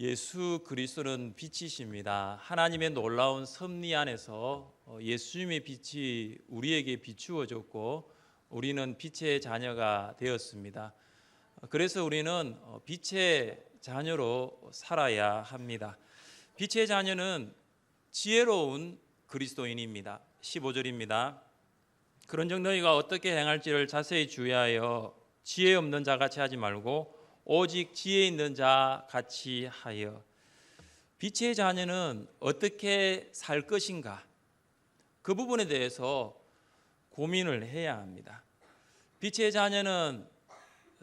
예수 그리스도는 빛이십니다. 하나님의 놀라운 섭리 안에서 예수님의 빛이 우리에게 비추어졌고 우리는 빛의 자녀가 되었습니다. 그래서 우리는 빛의 자녀로 살아야 합니다. 빛의 자녀는 지혜로운 그리스도인입니다. 15절입니다. 그런즉 너희가 어떻게 행할지를 자세히 주의하여 지혜 없는 자 같이 하지 말고 오직 지혜 있는 자 같이 하여. 빛의 자녀는 어떻게 살 것인가, 그 부분에 대해서 고민을 해야 합니다. 빛의 자녀는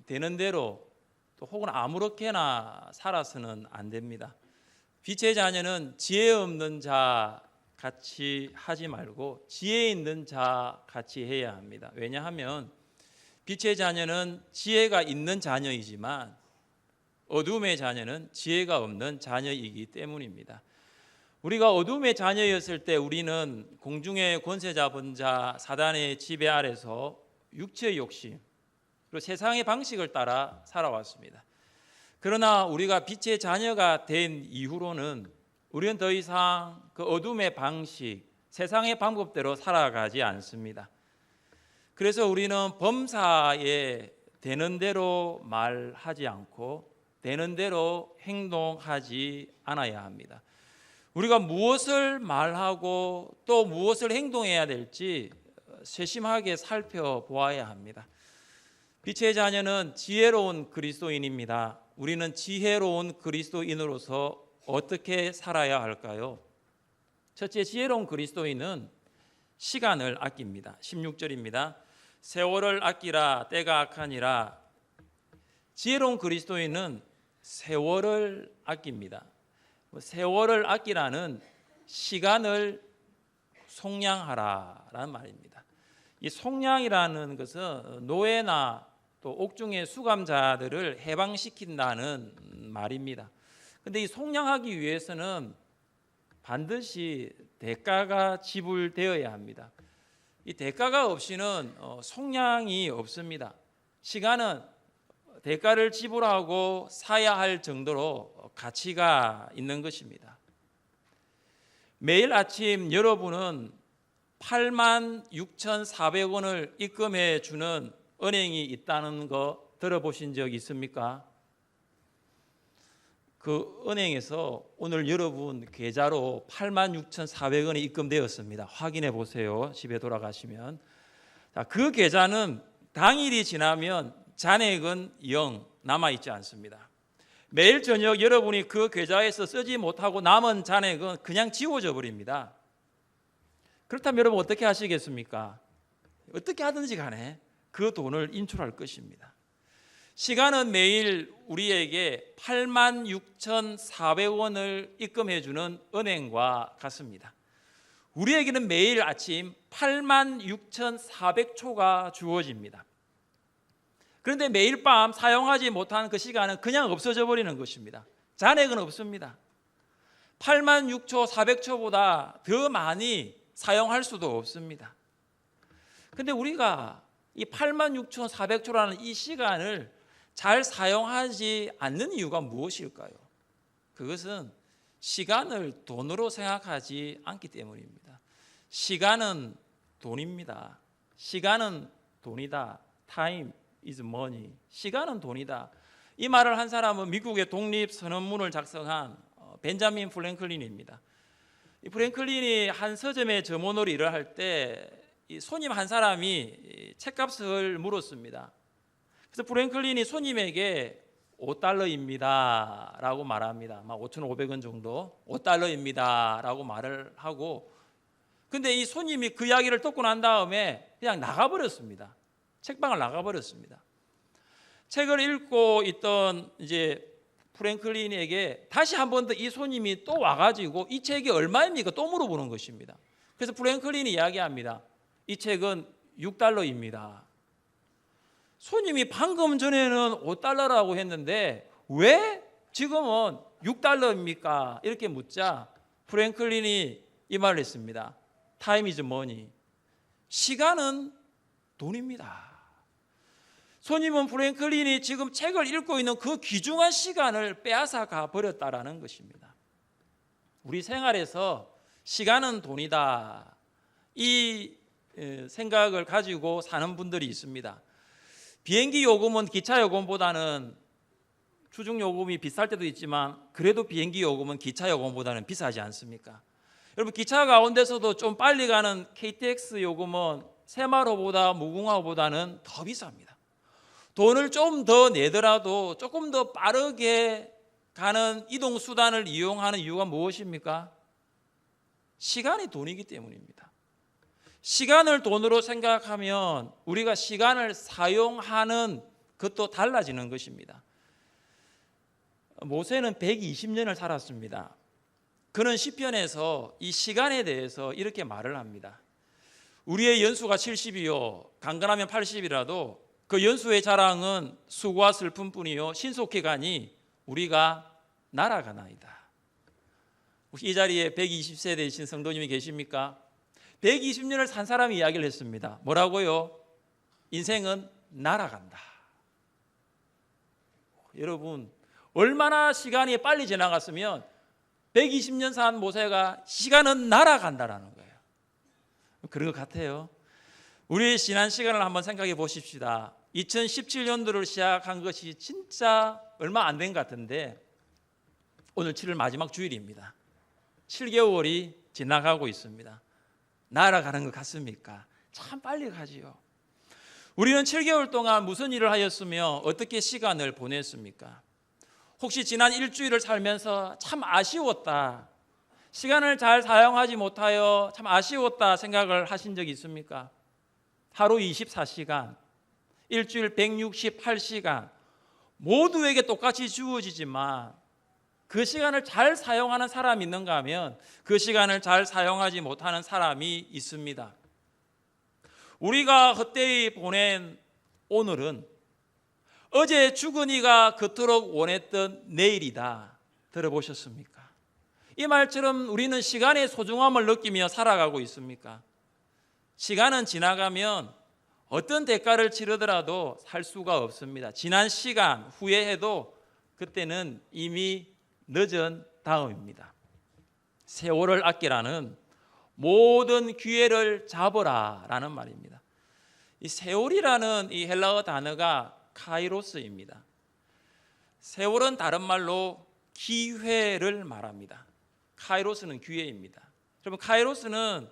되는 대로 또 혹은 아무렇게나 살아서는 안 됩니다. 빛의 자녀는 지혜 없는 자 같이 하지 말고 지혜 있는 자 같이 해야 합니다. 왜냐하면 빛의 자녀는 지혜가 있는 자녀이지만 어둠의 자녀는 지혜가 없는 자녀이기 때문입니다. 우리가 어둠의 자녀였을 때 우리는 공중의 권세 잡은 자 사단의 지배 아래서 육체의 욕심 그리고 세상의 방식을 따라 살아왔습니다. 그러나 우리가 빛의 자녀가 된 이후로는 우리는 더 이상 그 어둠의 방식, 세상의 방법대로 살아가지 않습니다. 그래서 우리는 범사에 되는 대로 말하지 않고 되는 대로 행동하지 않아야 합니다. 우리가 무엇을 말하고 또 무엇을 행동해야 될지 세심하게 살펴보아야 합니다. 빛의 자녀는 지혜로운 그리스도인입니다. 우리는 지혜로운 그리스도인으로서 어떻게 살아야 할까요? 첫째, 지혜로운 그리스도인은 시간을 아낍니다. 16절입니다. 세월을 아끼라 때가 악하니라. 지혜로운 그리스도인은 세월을 아낍니다. 세월을 아끼라는 시간을 속량하라라는 말입니다. 이 속량이라는 것은 노예나 또 옥중의 수감자들을 해방시킨다는 말입니다. 그런데 이 속량하기 위해서는 반드시 대가가 지불되어야 합니다. 이 대가가 없이는 속량이 없습니다. 시간은 대가를 지불하고 사야 할 정도로 가치가 있는 것입니다. 매일 아침 여러분은 86,400원을 입금해 주는 은행이 있다는 거 들어보신 적 있습니까? 그 은행에서 오늘 여러분 계좌로 86,400원이 입금되었습니다. 확인해 보세요. 집에 돌아가시면. 자, 그 계좌는 당일이 지나면 잔액은 0 남아있지 않습니다. 매일 저녁 여러분이 그 계좌에서 쓰지 못하고 남은 잔액은 그냥 지워져 버립니다. 그렇다면 여러분 어떻게 하시겠습니까? 어떻게 하든지 간에 그 돈을 인출할 것입니다. 시간은 매일 우리에게 86,400원을 입금해 주는 은행과 같습니다. 우리에게는 매일 아침 86,400초가 주어집니다. 그런데 매일 밤 사용하지 못한 그 시간은 그냥 없어져 버리는 것입니다. 잔액은 없습니다. 86,400초보다 더 많이 사용할 수도 없습니다. 그런데 우리가 이 86,400초라는 이 시간을 잘 사용하지 않는 이유가 무엇일까요? 그것은 시간을 돈으로 생각하지 않기 때문입니다. 시간은 돈입니다. 시간은 돈이다. Time is money. 시간은 돈이다. 이 말을 한 사람은 미국의 독립선언문을 작성한 벤자민 프랭클린입니다. 이 프랭클린이 한 서점의 점원으로 일을 할 때 손님 한 사람이 책값을 물었습니다. 그래서 프랭클린이 손님에게 $5입니다 라고 말합니다. 5,500원 정도, $5입니다 라고 말을 하고, 근데 이 손님이 그 이야기를 듣고 난 다음에 그냥 나가버렸습니다. 책방을 나가버렸습니다. 책을 읽고 있던 이제 프랭클린에게 다시 한 번 더 이 손님이 또 와가지고 이 책이 얼마입니까? 또 물어보는 것입니다. 그래서 프랭클린이 이야기합니다. 이 책은 $6입니다. 손님이 방금 전에는 $5라고 했는데 왜 지금은 $6입니까? 이렇게 묻자 프랭클린이 이 말을 했습니다. Time is money. 시간은 돈입니다. 손님은 프랭클린이 지금 책을 읽고 있는 그 귀중한 시간을 빼앗아 가 버렸다라는 것입니다. 우리 생활에서 시간은 돈이다, 이 생각을 가지고 사는 분들이 있습니다. 비행기 요금은 기차 요금보다는 주중 요금이 비쌀 때도 있지만 그래도 비행기 요금은 기차 요금보다는 비싸지 않습니까? 여러분, 기차 가운데서도 좀 빨리 가는 KTX 요금은 새마을호보다 무궁화호보다는 더 비쌉니다. 돈을 좀 더 내더라도 조금 더 빠르게 가는 이동 수단을 이용하는 이유가 무엇입니까? 시간이 돈이기 때문입니다. 시간을 돈으로 생각하면 우리가 시간을 사용하는 것도 달라지는 것입니다. 모세는 120년을 살았습니다. 그는 시편에서 이 시간에 대해서 이렇게 말을 합니다. 우리의 연수가 70이요 강건하면 80이라도 그 연수의 자랑은 수고와 슬픔뿐이요 신속히 가니 우리가 날아가나이다. 혹시 이 자리에 120세 되신 성도님이 계십니까? 120년을 산 사람이 이야기를 했습니다. 뭐라고요? 인생은 날아간다. 여러분, 얼마나 시간이 빨리 지나갔으면 120년 산 모세가 시간은 날아간다라는 거예요. 그런 것 같아요. 우리의 지난 시간을 한번 생각해 보십시다. 2017년도를 시작한 것이 진짜 얼마 안 된 것 같은데 오늘 7월 마지막 주일입니다. 7개월이 지나가고 있습니다. 날아가는 것 같습니까? 참 빨리 가지요. 우리는 7개월 동안 무슨 일을 하였으며 어떻게 시간을 보냈습니까? 혹시 지난 일주일을 살면서 참 아쉬웠다, 시간을 잘 사용하지 못하여 참 아쉬웠다 생각을 하신 적이 있습니까? 하루 24시간, 일주일 168시간 모두에게 똑같이 주어지지만 그 시간을 잘 사용하는 사람이 있는가 하면 그 시간을 잘 사용하지 못하는 사람이 있습니다. 우리가 헛되이 보낸 오늘은 어제 죽은 이가 그토록 원했던 내일이다. 들어보셨습니까? 이 말처럼 우리는 시간의 소중함을 느끼며 살아가고 있습니까? 시간은 지나가면 어떤 대가를 치르더라도 살 수가 없습니다. 지난 시간 후회해도 그때는 이미 늦은 다음입니다. 세월을 아끼라는 모든 기회를 잡으라라는 말입니다. 이 세월이라는 이 헬라어 단어가 카이로스입니다. 세월은 다른 말로 기회를 말합니다. 카이로스는 기회입니다. 여러분, 카이로스는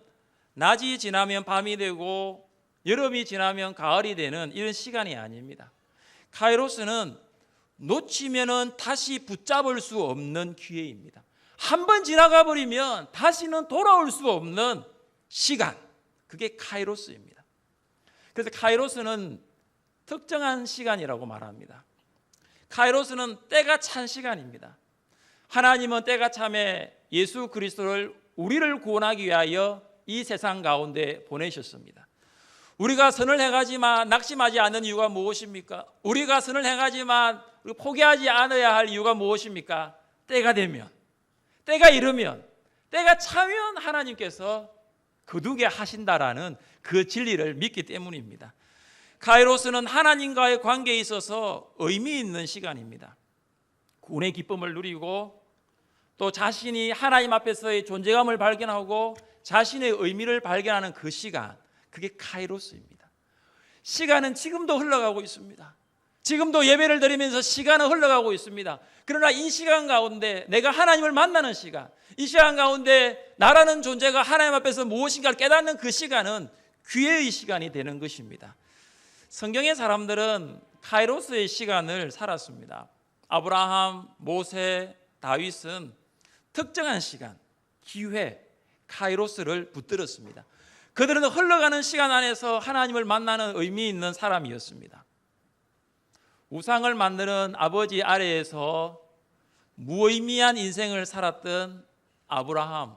낮이 지나면 밤이 되고 여름이 지나면 가을이 되는 이런 시간이 아닙니다. 카이로스는 놓치면은 다시 붙잡을 수 없는 기회입니다. 한 번 지나가 버리면 다시는 돌아올 수 없는 시간, 그게 카이로스입니다. 그래서 카이로스는 특정한 시간이라고 말합니다. 카이로스는 때가 찬 시간입니다. 하나님은 때가 참에 예수 그리스도를 우리를 구원하기 위하여 이 세상 가운데 보내셨습니다. 우리가 선을 행하지만 낙심하지 않는 이유가 무엇입니까? 우리가 선을 행하지만 포기하지 않아야 할 이유가 무엇입니까? 때가 되면, 때가 이르면, 때가 차면 하나님께서 거두게 하신다라는 그 진리를 믿기 때문입니다. 카이로스는 하나님과의 관계에 있어서 의미 있는 시간입니다. 구원의 기쁨을 누리고 또 자신이 하나님 앞에서의 존재감을 발견하고 자신의 의미를 발견하는 그 시간, 그게 카이로스입니다. 시간은 지금도 흘러가고 있습니다. 지금도 예배를 드리면서 시간은 흘러가고 있습니다. 그러나 이 시간 가운데 내가 하나님을 만나는 시간, 이 시간 가운데 나라는 존재가 하나님 앞에서 무엇인가를 깨닫는 그 시간은 기회의 시간이 되는 것입니다. 성경의 사람들은 카이로스의 시간을 살았습니다. 아브라함, 모세, 다윗은 특정한 시간, 기회, 카이로스를 붙들었습니다. 그들은 흘러가는 시간 안에서 하나님을 만나는 의미 있는 사람이었습니다. 우상을 만드는 아버지 아래에서 무의미한 인생을 살았던 아브라함,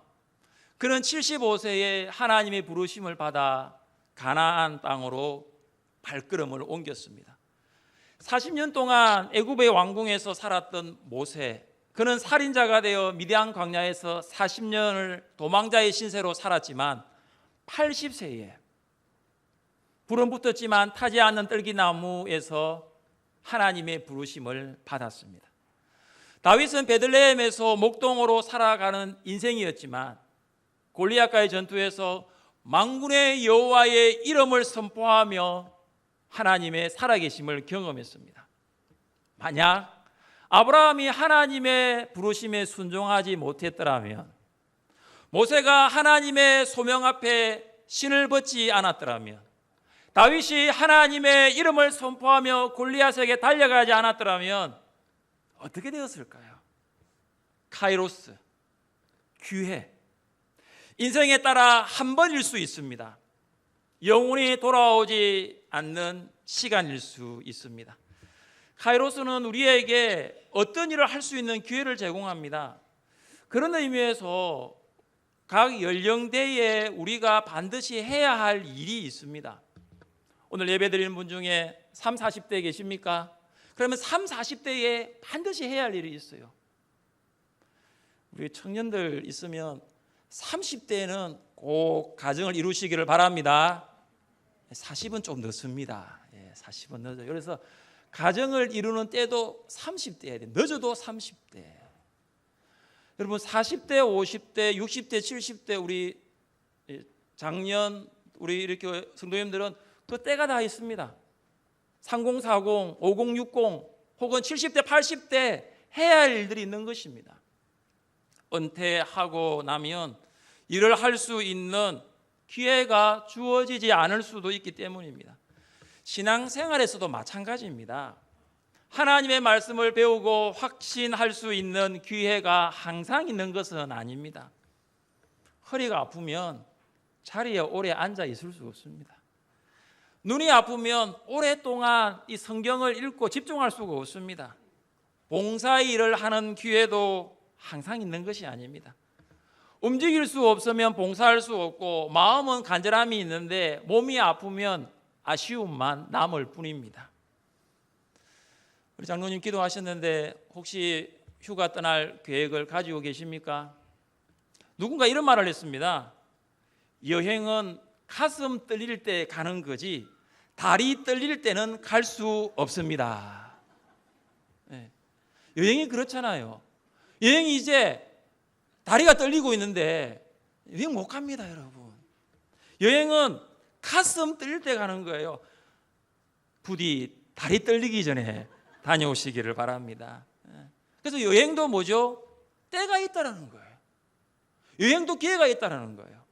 그는 75세에 하나님의 부르심을 받아 가나안 땅으로 발걸음을 옮겼습니다. 40년 동안 애굽의 왕궁에서 살았던 모세, 그는 살인자가 되어 미디안 광야에서 40년을 도망자의 신세로 살았지만 80세에 불은 붙었지만 타지 않는 떨기나무에서 하나님의 부르심을 받았습니다. 다윗은 베들레헴에서 목동으로 살아가는 인생이었지만 골리앗과의 전투에서 만군의 여호와의 이름을 선포하며 하나님의 살아계심을 경험했습니다. 만약 아브라함이 하나님의 부르심에 순종하지 못했더라면, 모세가 하나님의 소명 앞에 신을 벗지 않았더라면, 다윗이 하나님의 이름을 선포하며 골리앗에게 달려가지 않았더라면 어떻게 되었을까요? 카이로스, 기회, 인생에 따라 한 번일 수 있습니다. 영원히 돌아오지 않는 시간일 수 있습니다. 카이로스는 우리에게 어떤 일을 할 수 있는 기회를 제공합니다. 그런 의미에서 각 연령대에 우리가 반드시 해야 할 일이 있습니다. 오늘 예배드리는 분 중에 30, 40대 계십니까? 그러면 30, 40대에 반드시 해야 할 일이 있어요. 우리 청년들 있으면 30대에는 꼭 가정을 이루시기를 바랍니다. 40은 좀 늦습니다. 40은 늦어요. 그래서 가정을 이루는 때도 30대야 돼. 늦어도 30대. 여러분 40대, 50대, 60대, 70대 우리 작년 우리 이렇게 성도님들은 그 때가 다 있습니다. 3040, 5060 혹은 70대, 80대 해야 할 일들이 있는 것입니다. 은퇴하고 나면 일을 할 수 있는 기회가 주어지지 않을 수도 있기 때문입니다. 신앙생활에서도 마찬가지입니다. 하나님의 말씀을 배우고 확신할 수 있는 기회가 항상 있는 것은 아닙니다. 허리가 아프면 자리에 오래 앉아 있을 수 없습니다. 눈이 아프면 오랫동안 이 성경을 읽고 집중할 수가 없습니다. 봉사일을 하는 기회도 항상 있는 것이 아닙니다. 움직일 수 없으면 봉사할 수 없고 마음은 간절함이 있는데 몸이 아프면 아쉬움만 남을 뿐입니다. 우리 장로님 기도하셨는데 혹시 휴가 떠날 계획을 가지고 계십니까? 누군가 이런 말을 했습니다. 여행은 가슴 떨릴 때 가는 거지 다리 떨릴 때는 갈 수 없습니다. 네. 여행이 그렇잖아요. 여행이 이제 다리가 떨리고 있는데 여행 못 갑니다, 여러분. 여행은 가슴 떨릴 때 가는 거예요. 부디 다리 떨리기 전에 다녀오시기를 바랍니다. 그래서 여행도 뭐죠? 때가 있다라는 거예요. 여행도 기회가 있다라는 거예요.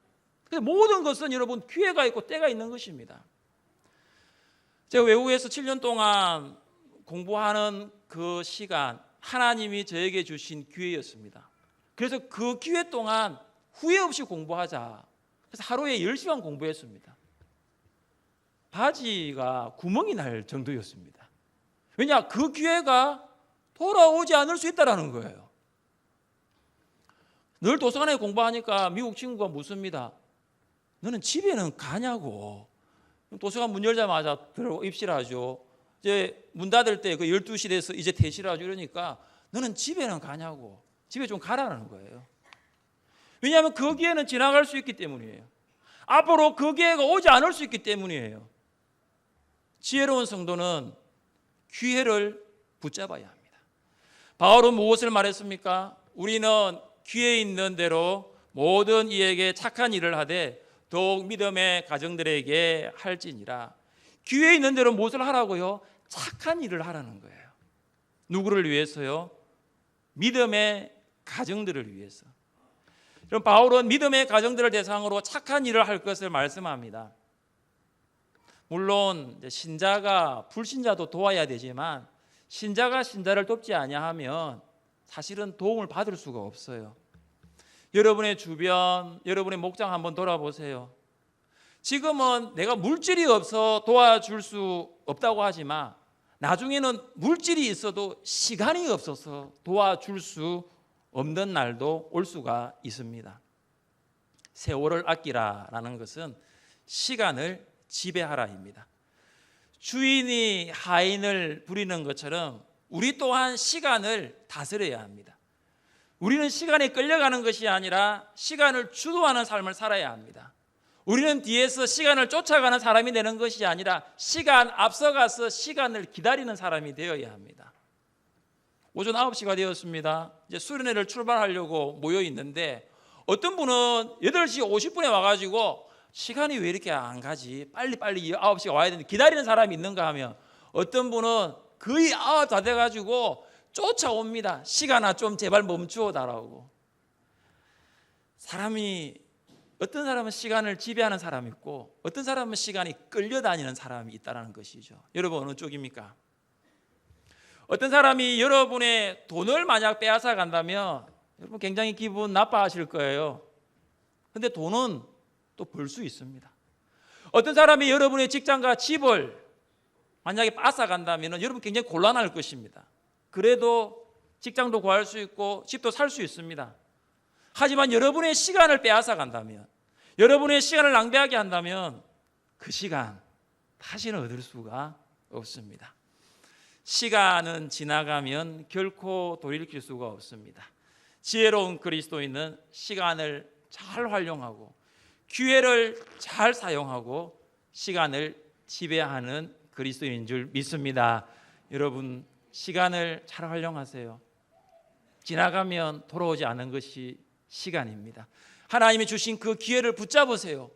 그래서 모든 것은 여러분 기회가 있고 때가 있는 것입니다. 제가 외국에서 7년 동안 공부하는 그 시간 하나님이 저에게 주신 기회였습니다. 그래서 그 기회 동안 후회 없이 공부하자. 그래서 하루에 10시간 공부했습니다. 바지가 구멍이 날 정도였습니다. 왜냐? 그 기회가 돌아오지 않을 수 있다는 거예요. 늘 도서관에 공부하니까 미국 친구가 묻습니다. 너는 집에는 가냐고. 도서관 문 열자마자 들어오고 입실하죠. 이제 문 닫을 때 그 12시 돼서 이제 퇴실하죠. 이러니까 너는 집에는 가냐고. 집에 좀 가라는 거예요. 왜냐하면 그 기회는 지나갈 수 있기 때문이에요. 앞으로 그 기회가 오지 않을 수 있기 때문이에요. 지혜로운 성도는 기회를 붙잡아야 합니다. 바울은 무엇을 말했습니까? 우리는 기회 있는 대로 모든 이에게 착한 일을 하되 더욱 믿음의 가정들에게 할지니라. 기회 있는 대로 무엇을 하라고요? 착한 일을 하라는 거예요. 누구를 위해서요? 믿음의 가정들을 위해서. 그럼 바울은 믿음의 가정들을 대상으로 착한 일을 할 것을 말씀합니다. 물론 신자가 불신자도 도와야 되지만 신자가 신자를 돕지 아니하면 사실은 도움을 받을 수가 없어요. 여러분의 주변, 여러분의 목장 한번 돌아보세요. 지금은 내가 물질이 없어 도와줄 수 없다고 하지만 나중에는 물질이 있어도 시간이 없어서 도와줄 수 없는 날도 올 수가 있습니다. 세월을 아끼라라는 것은 시간을 지배하라입니다. 주인이 하인을 부리는 것처럼 우리 또한 시간을 다스려야 합니다. 우리는 시간에 끌려가는 것이 아니라 시간을 주도하는 삶을 살아야 합니다. 우리는 뒤에서 시간을 쫓아가는 사람이 되는 것이 아니라 시간 앞서가서 시간을 기다리는 사람이 되어야 합니다. 오전 9시가 되었습니다. 이제 수련회를 출발하려고 모여 있는데 어떤 분은 8시 50분에 와가지고 시간이 왜 이렇게 안 가지? 빨리 9시가 와야 되는데 기다리는 사람이 있는가 하면 어떤 분은 거의 9시 다 돼가지고 쫓아옵니다. 시간아 좀 제발 멈추어 달라고. 어떤 사람은 시간을 지배하는 사람이 있고 어떤 사람은 시간이 끌려다니는 사람이 있다는 것이죠. 여러분 어느 쪽입니까? 어떤 사람이 여러분의 돈을 만약 빼앗아 간다면 여러분 굉장히 기분 나빠하실 거예요. 근데 돈은 또 벌 수 있습니다. 어떤 사람이 여러분의 직장과 집을 만약에 뺏어 간다면 여러분 굉장히 곤란할 것입니다. 그래도 직장도 구할 수 있고 집도 살 수 있습니다. 하지만 여러분의 시간을 빼앗아 간다면, 여러분의 시간을 낭비하게 한다면 그 시간 다시는 얻을 수가 없습니다. 시간은 지나가면 결코 돌이킬 수가 없습니다. 지혜로운 그리스도인은 시간을 잘 활용하고 기회를 잘 사용하고 시간을 지배하는 그리스도인인 줄 믿습니다. 여러분 시간을 잘 활용하세요. 지나가면 돌아오지 않은 것이 시간입니다. 하나님이 주신 그 기회를 붙잡으세요.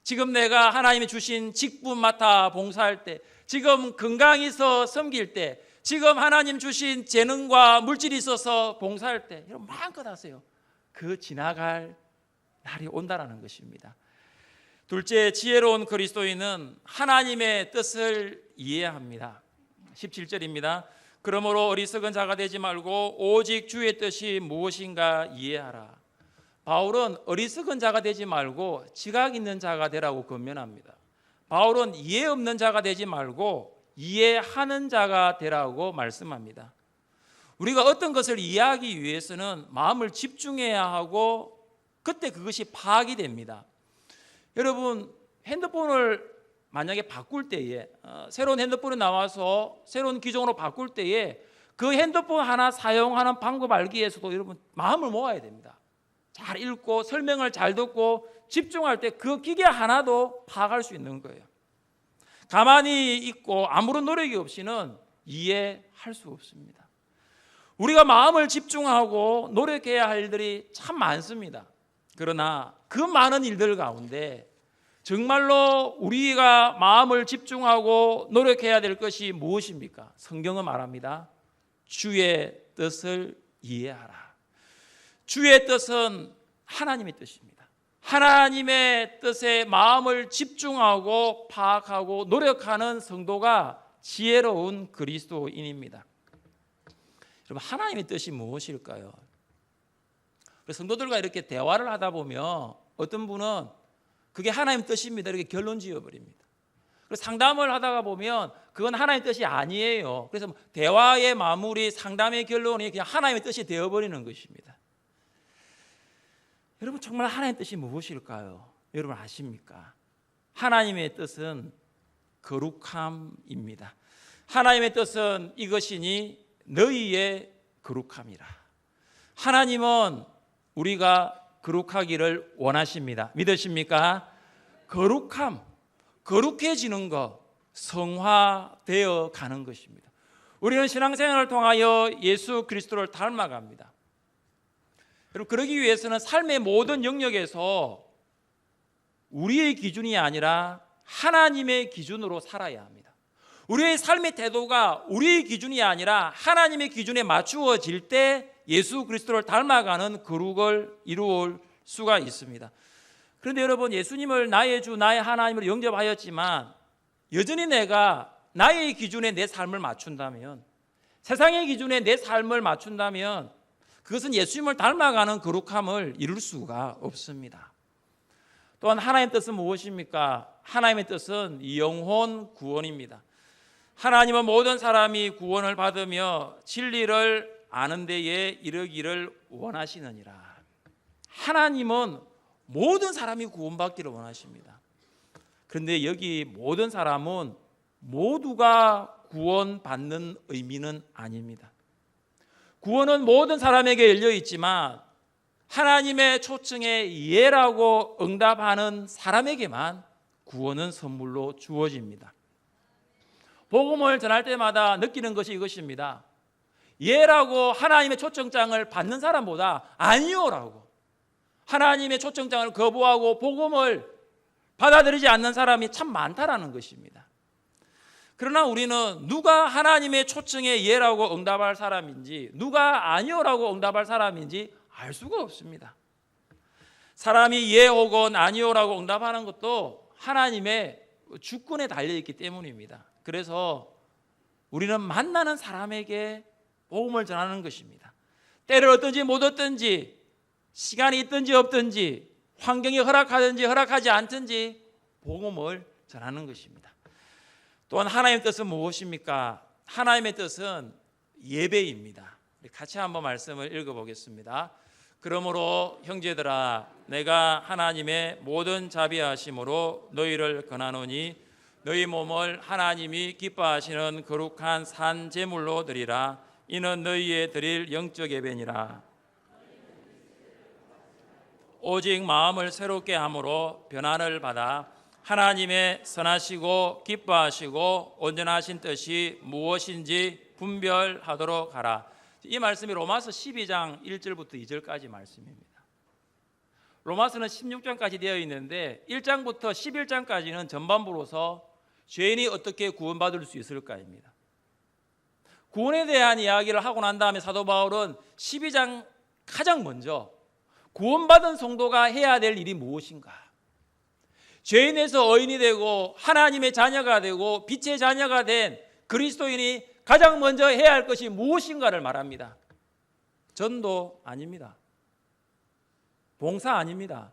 지금 내가 하나님이 주신 직분 맡아 봉사할 때, 지금 건강해서 섬길 때, 지금 하나님 주신 재능과 물질이 있어서 봉사할 때 여러분 마음껏 하세요. 그 지나갈 날이 온다라는 것입니다. 둘째, 지혜로운 그리스도인은 하나님의 뜻을 이해합니다. 17절입니다. 그러므로 어리석은 자가 되지 말고 오직 주의 뜻이 무엇인가 이해하라. 바울은 어리석은 자가 되지 말고 지각 있는 자가 되라고 권면합니다. 바울은 이해 없는 자가 되지 말고 이해하는 자가 되라고 말씀합니다. 우리가 어떤 것을 이해하기 위해서는 마음을 집중해야 하고 그때 그것이 파악이 됩니다. 여러분 핸드폰을 만약에 바꿀 때에 새로운 핸드폰이 나와서 새로운 기종으로 바꿀 때에 그 핸드폰 하나 사용하는 방법 알기 위해서도 여러분 마음을 모아야 됩니다. 잘 읽고 설명을 잘 듣고 집중할 때 그 기계 하나도 파악할 수 있는 거예요. 가만히 있고 아무런 노력이 없이는 이해할 수 없습니다. 우리가 마음을 집중하고 노력해야 할 일들이 참 많습니다. 그러나 그 많은 일들 가운데 정말로 우리가 마음을 집중하고 노력해야 될 것이 무엇입니까? 성경은 말합니다. 주의 뜻을 이해하라. 주의 뜻은 하나님의 뜻입니다. 하나님의 뜻에 마음을 집중하고 파악하고 노력하는 성도가 지혜로운 그리스도인입니다. 여러분 하나님의 뜻이 무엇일까요? 성도들과 이렇게 대화를 하다 보면 어떤 분은 그게 하나님의 뜻입니다 이렇게 결론 지어버립니다. 그래서 상담을 하다가 보면 그건 하나님의 뜻이 아니에요. 그래서 대화의 마무리, 상담의 결론이 그냥 하나님의 뜻이 되어버리는 것입니다. 여러분 정말 하나님의 뜻이 무엇일까요? 여러분 아십니까? 하나님의 뜻은 거룩함입니다. 하나님의 뜻은 이것이니 너희의 거룩함이라. 하나님은 우리가 거룩하기를 원하십니다. 믿으십니까? 거룩함, 거룩해지는 것, 성화되어 가는 것입니다. 우리는 신앙생활을 통하여 예수 그리스도를 닮아갑니다. 여러분 그러기 위해서는 삶의 모든 영역에서 우리의 기준이 아니라 하나님의 기준으로 살아야 합니다. 우리의 삶의 태도가 우리의 기준이 아니라 하나님의 기준에 맞추어질 때 예수 그리스도를 닮아가는 거룩을 이루올 수가 있습니다. 그런데 여러분 예수님을 나의 주 나의 하나님으로 영접하였지만 여전히 내가 나의 기준에 내 삶을 맞춘다면, 세상의 기준에 내 삶을 맞춘다면 그것은 예수님을 닮아가는 거룩함을 이룰 수가 없습니다. 또한 하나님의 뜻은 무엇입니까? 하나님의 뜻은 영혼 구원입니다. 하나님은 모든 사람이 구원을 받으며 진리를 아는 데에 이르기를 원하시느니라. 하나님은 모든 사람이 구원받기를 원하십니다. 그런데 여기 모든 사람은 모두가 구원받는 의미는 아닙니다. 구원은 모든 사람에게 열려 있지만 하나님의 초청에 예라고 응답하는 사람에게만 구원은 선물로 주어집니다. 복음을 전할 때마다 느끼는 것이 이것입니다. 예라고 하나님의 초청장을 받는 사람보다 아니요라고 하나님의 초청장을 거부하고 복음을 받아들이지 않는 사람이 참 많다라는 것입니다. 그러나 우리는 누가 하나님의 초청에 예라고 응답할 사람인지 누가 아니요라고 응답할 사람인지 알 수가 없습니다. 사람이 예 혹은 아니요라고 응답하는 것도 하나님의 주권에 달려있기 때문입니다. 그래서 우리는 만나는 사람에게 복음을 전하는 것입니다. 때를 얻든지 못 얻든지 시간이 있든지 없든지 환경이 허락하든지 허락하지 않든지 복음을 전하는 것입니다. 또한 하나님의 뜻은 무엇입니까? 하나님의 뜻은 예배입니다. 우리 같이 한번 말씀을 읽어보겠습니다. 그러므로 형제들아 내가 하나님의 모든 자비하심으로 너희를 권하노니 너희 몸을 하나님이 기뻐하시는 거룩한 산 제물로 드리라. 이는 너희의 드릴 영적 예배니라. 오직 마음을 새롭게 함으로 변화를 받아 하나님의 선하시고 기뻐하시고 온전하신 뜻이 무엇인지 분별하도록 하라. 이 말씀이 로마서 12장 1절부터 2절까지 말씀입니다. 로마서는 16장까지 되어 있는데 1장부터 11장까지는 전반부로서 죄인이 어떻게 구원받을 수 있을까입니다. 구원에 대한 이야기를 하고 난 다음에 사도 바울은 12장 가장 먼저 구원받은 성도가 해야 될 일이 무엇인가? 죄인에서 의인이 되고 하나님의 자녀가 되고 빛의 자녀가 된 그리스도인이 가장 먼저 해야 할 것이 무엇인가를 말합니다. 전도 아닙니다. 봉사 아닙니다.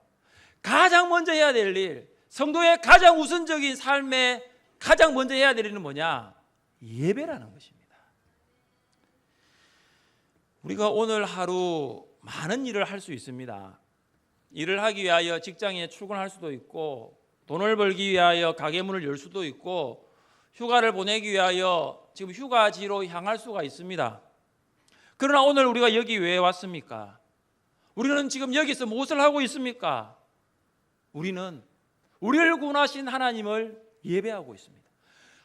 가장 먼저 해야 될 일, 성도의 가장 우선적인 삶에 가장 먼저 해야 될 일은 뭐냐? 예배라는 것입니다. 우리가 오늘 하루 많은 일을 할 수 있습니다. 일을 하기 위하여 직장에 출근할 수도 있고 돈을 벌기 위하여 가게문을 열 수도 있고 휴가를 보내기 위하여 지금 휴가지로 향할 수가 있습니다. 그러나 오늘 우리가 여기 왜 왔습니까? 우리는 지금 여기서 무엇을 하고 있습니까? 우리는 우리를 구원하신 하나님을 예배하고 있습니다.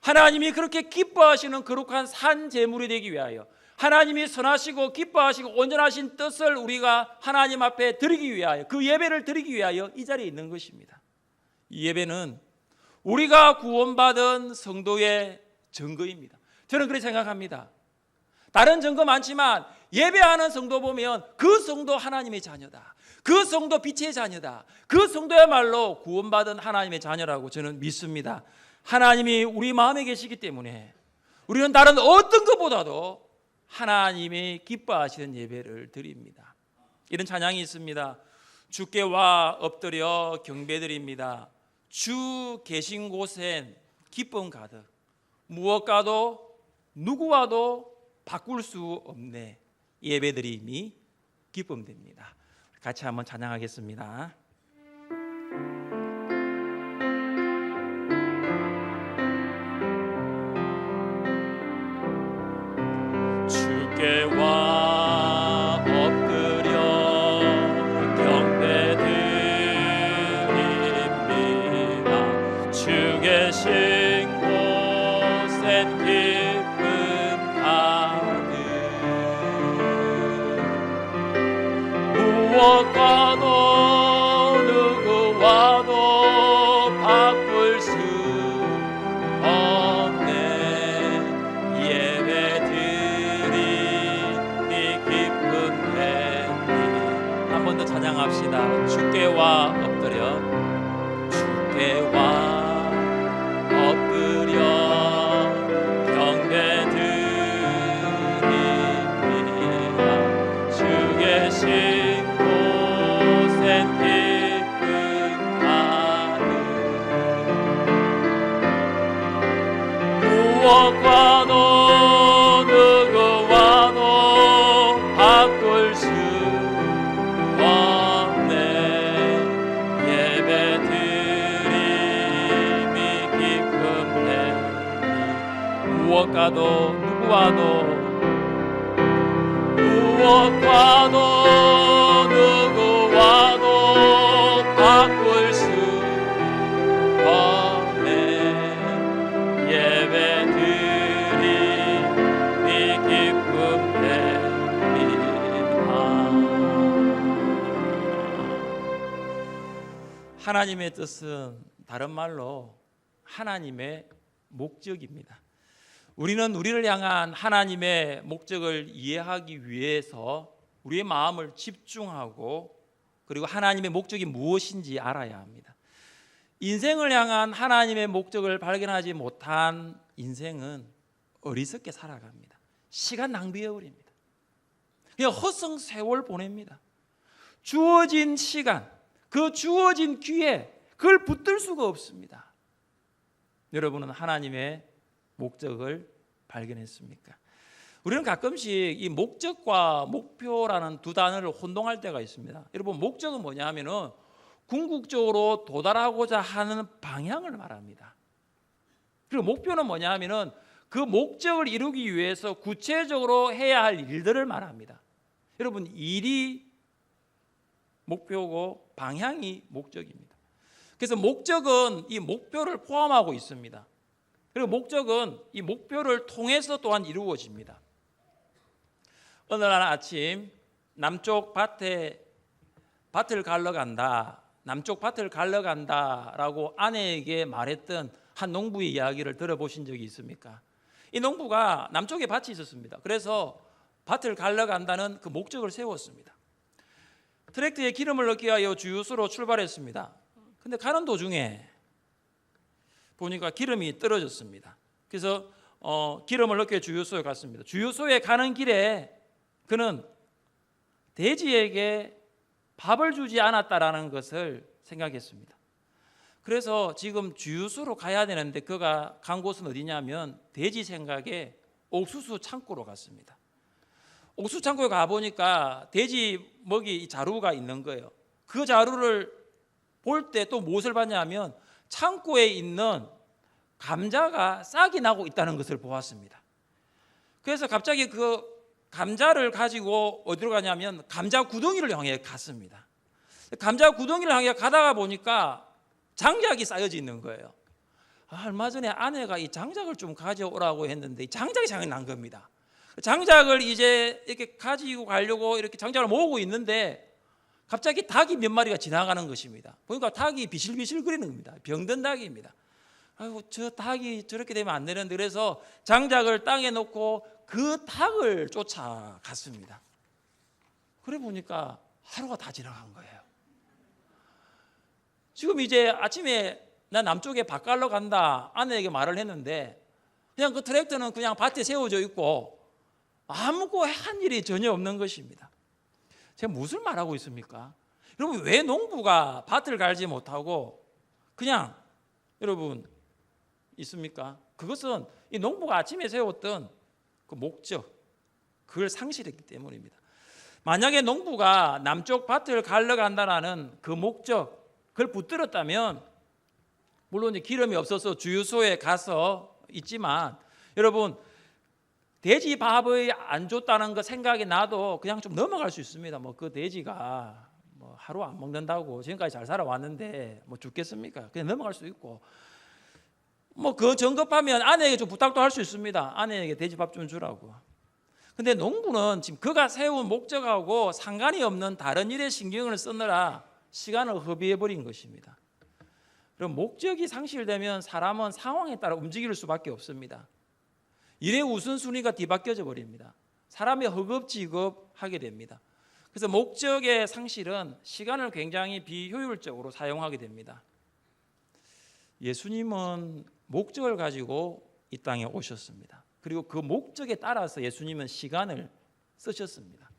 하나님이 그렇게 기뻐하시는 거룩한 산 제물이 되기 위하여 하나님이 선하시고 기뻐하시고 온전하신 뜻을 우리가 하나님 앞에 드리기 위하여 그 예배를 드리기 위하여 이 자리에 있는 것입니다. 이 예배는 우리가 구원받은 성도의 증거입니다. 저는 그렇게 생각합니다. 다른 증거 많지만 예배하는 성도 보면 그 성도 하나님의 자녀다. 그 성도 빛의 자녀다. 그 성도야말로 구원받은 하나님의 자녀라고 저는 믿습니다. 하나님이 우리 마음에 계시기 때문에 우리는 다른 어떤 것보다도 하나님이 기뻐하시는 예배를 드립니다. 이런 찬양이 있습니다. 주께 와 엎드려 경배드립니다. 주 계신 곳엔 기쁨 가득 무엇과도 누구와도 바꿀 수 없네. 예배드림이 기쁨됩니다. 같이 한번 찬양하겠습니다. 주께 와 엎드려 경배드립니다. 주 계신 곳엔 기쁨 가득 무엇과도 누구와도 바꿀 수 없네. 예배드림이 기쁨 되니 한 번 더 찬양합시다. 주께 와 엎드려 주께 와 엎드려 경배드립니다. 주 계신 곳엔 기쁨 가득 무엇과도 누구와도 바꿀 수 없네. 예배드림이 기쁨 되니 무엇과도 누구와도 하나님의 뜻은 다른 말로 하나님의 목적입니다. 우리는 우리를 향한 하나님의 목적을 이해하기 위해서 우리의 마음을 집중하고 그리고 하나님의 목적이 무엇인지 알아야 합니다. 인생을 향한 하나님의 목적을 발견하지 못한 인생은 어리석게 살아갑니다. 시간 낭비해 버립니다. 그냥 헛성 세월 보냅니다. 주어진 시간, 그 주어진 기회, 그걸 붙들 수가 없습니다. 여러분은 하나님의 목적을 발견했습니까? 우리는 가끔씩 이 목적과 목표라는 두 단어를 혼동할 때가 있습니다. 여러분, 목적은 뭐냐 하면은 궁극적으로 도달하고자 하는 방향을 말합니다. 그리고 목표는 뭐냐 하면은 그 목적을 이루기 위해서 구체적으로 해야 할 일들을 말합니다. 여러분, 일이 목표고 방향이 목적입니다. 그래서 목적은 이 목표를 포함하고 있습니다. 그리고 목적은 이 목표를 통해서 또한 이루어집니다. 어느 날 아침 남쪽 밭을 갈러 간다. 남쪽 밭을 갈러 간다라고 아내에게 말했던 한 농부의 이야기를 들어보신 적이 있습니까? 이 농부가 남쪽에 밭이 있었습니다. 그래서 밭을 갈러 간다는 그 목적을 세웠습니다. 트랙터에 기름을 넣기 위하여 주유소로 출발했습니다. 근데 가는 도중에 보니까 기름이 떨어졌습니다. 그래서 기름을 넣기 위해 주유소에 갔습니다. 주유소에 가는 길에 그는 돼지에게 밥을 주지 않았다라는 것을 생각했습니다. 그래서 지금 주유소로 가야 되는데 그가 간 곳은 어디냐면 돼지 생각에 옥수수 창고로 갔습니다. 옥수수 창고에 가보니까 돼지 먹이 자루가 있는 거예요. 그 자루를 볼 때 또 무엇을 봤냐면 창고에 있는 감자가 싹이 나고 있다는 것을 보았습니다. 그래서 갑자기 그 감자를 가지고 어디로 가냐면 감자 구덩이를 향해 갔습니다. 감자 구덩이를 향해 가다가 보니까 장작이 쌓여져 있는 거예요. 얼마 전에 아내가 이 장작을 좀 가져오라고 했는데 이 장작이 생각이 난 겁니다. 장작을 이제 이렇게 가지고 가려고 이렇게 장작을 모으고 있는데 갑자기 닭이 몇 마리가 지나가는 것입니다. 보니까 닭이 비실비실 거리는 겁니다. 병든 닭입니다. 아이고, 저 닭이 저렇게 되면 안 되는데 그래서 장작을 땅에 놓고 그 닭을 쫓아갔습니다. 그래 보니까 하루가 다 지나간 거예요. 지금 이제 아침에 나 남쪽에 밭 갈러 간다 아내에게 말을 했는데 그냥 그 트랙터는 그냥 밭에 세워져 있고 아무거 한 일이 전혀 없는 것입니다. 제가 무슨 말하고 있습니까? 여러분, 왜 농부가 밭을 갈지 못하고 그냥 여러분 있습니까? 그것은 이 농부가 아침에 세웠던 그 목적, 그걸 상실했기 때문입니다. 만약에 농부가 남쪽 밭을 갈러 간다는 그 목적, 그걸 붙들었다면 물론 기름이 없어서 주유소에 가서 있지만 여러분 돼지 밥을 안 줬다는 거 생각이 나도 그냥 좀 넘어갈 수 있습니다. 뭐 그 돼지가 뭐 하루 안 먹는다고 지금까지 잘 살아왔는데 뭐 죽겠습니까? 그냥 넘어갈 수 있고 뭐 그 정급하면 아내에게 좀 부탁도 할 수 있습니다. 아내에게 돼지 밥 좀 주라고. 근데 농부는 지금 그가 세운 목적하고 상관이 없는 다른 일에 신경을 쓰느라 시간을 허비해 버린 것입니다. 그럼 목적이 상실되면 사람은 상황에 따라 움직일 수밖에 없습니다. 일의 우선순위가 뒤바뀌어져 버립니다. 사람이 허겁지겁하게 됩니다. 그래서 목적의 상실은 시간을 굉장히 비효율적으로 사용하게 됩니다. 예수님은 목적을 가지고 이 땅에 오셨습니다. 그리고 그 목적에 따라서 예수님은 시간을 쓰셨습니다.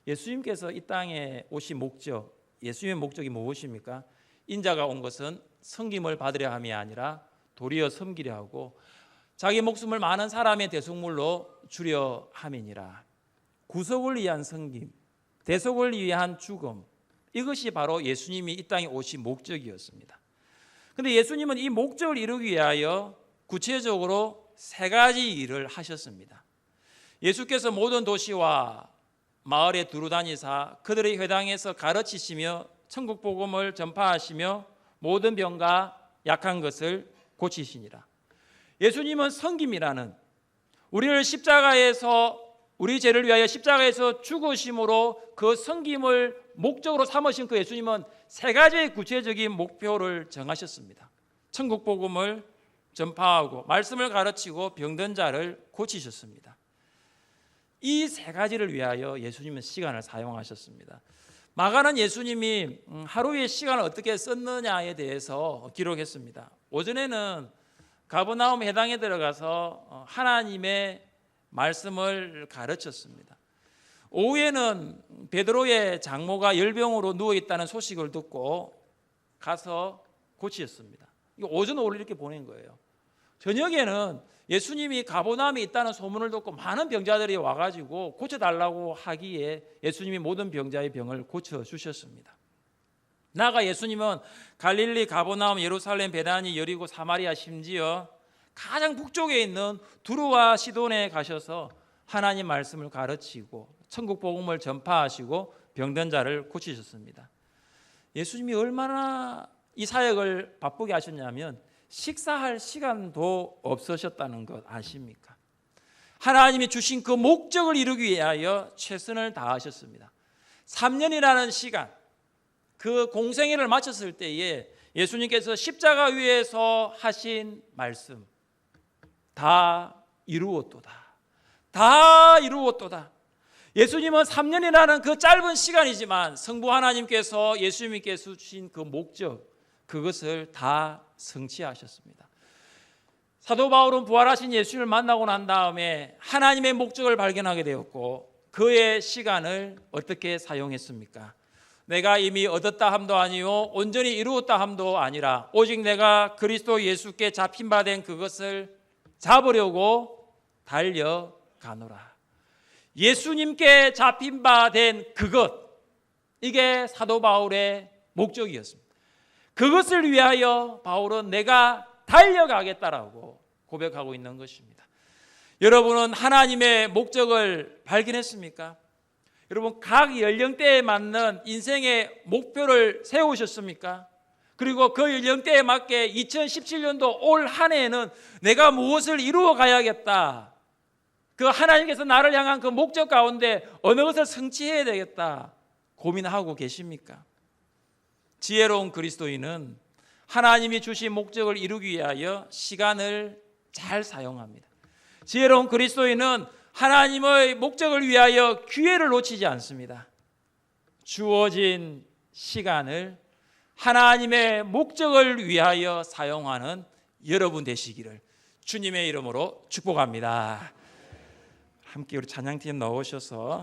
예수님께서 이 땅에 오신 목적, 예수님의 목적이 무엇입니까? 인자가 온 것은 섬김을 받으려 함이 아니라 도리어 섬기려 하고 자기 목숨을 많은 사람의 대속물로 주려 함이니라. 구속을 위한 섬김, 대속을 위한 죽음, 이것이 바로 예수님이 이 땅에 오신 목적이었습니다. 그런데 예수님은 이 목적을 이루기 위하여 구체적으로 세 가지 일을 하셨습니다. 예수께서 모든 도시와 마을에 두루 다니사 그들의 회당에서 가르치시며 천국 복음을 전파하시며 모든 병과 약한 것을 고치시니라. 예수님은 섬김이라는 우리를 십자가에서 우리 죄를 위하여 십자가에서 죽으심으로 그 섬김을 목적으로 삼으신 그 예수님은 세 가지의 구체적인 목표를 정하셨습니다. 천국 복음을 전파하고 말씀을 가르치고 병든 자를 고치셨습니다. 이 세 가지를 위하여 예수님은 시간을 사용하셨습니다. 마가는 예수님이 하루의 시간을 어떻게 썼느냐에 대해서 기록했습니다. 오전에는 가버나움 회당에 들어가서 하나님의 말씀을 가르쳤습니다. 오후에는 베드로의 장모가 열병으로 누워있다는 소식을 듣고 가서 고치셨습니다. 오전 오후를 이렇게 보낸 거예요. 저녁에는 예수님이 가버나움에 있다는 소문을 듣고 많은 병자들이 와가지고 고쳐달라고 하기에 예수님이 모든 병자의 병을 고쳐주셨습니다. 나아가 예수님은 갈릴리, 가버나움, 예루살렘, 베다니, 여리고, 사마리아, 심지어 가장 북쪽에 있는 두루와 시돈에 가셔서 하나님 말씀을 가르치고 천국 복음을 전파하시고 병든 자를 고치셨습니다. 예수님이 얼마나 이 사역을 바쁘게 하셨냐면 식사할 시간도 없으셨다는 것 아십니까? 하나님이 주신 그 목적을 이루기 위하여 최선을 다하셨습니다. 3년이라는 시간, 그 공생애를 마쳤을 때에 예수님께서 십자가 위에서 하신 말씀, 다 이루었도다. 다 이루었도다. 예수님은 3년이라는 그 짧은 시간이지만 성부 하나님께서 예수님께서 주신 그 목적, 그것을 다 성취하셨습니다. 사도 바울은 부활하신 예수님을 만나고 난 다음에 하나님의 목적을 발견하게 되었고 그의 시간을 어떻게 사용했습니까? 내가 이미 얻었다 함도 아니요 온전히 이루었다 함도 아니라 오직 내가 그리스도 예수께 잡힌 바 된 그것을 잡으려고 달려가노라. 예수님께 잡힌 바 된 그것, 이게 사도 바울의 목적이었습니다. 그것을 위하여 바울은 내가 달려가겠다라고 고백하고 있는 것입니다. 여러분은 하나님의 목적을 발견했습니까? 여러분 각 연령대에 맞는 인생의 목표를 세우셨습니까? 그리고 그 연령대에 맞게 2017년도 올 한 해에는 내가 무엇을 이루어 가야겠다. 그 하나님께서 나를 향한 그 목적 가운데 어느 것을 성취해야 되겠다 고민하고 계십니까? 지혜로운 그리스도인은 하나님이 주신 목적을 이루기 위하여 시간을 잘 사용합니다. 지혜로운 그리스도인은 하나님의 목적을 위하여 기회를 놓치지 않습니다. 주어진 시간을 하나님의 목적을 위하여 사용하는 여러분 되시기를 주님의 이름으로 축복합니다. 함께 우리 찬양팀 나오셔서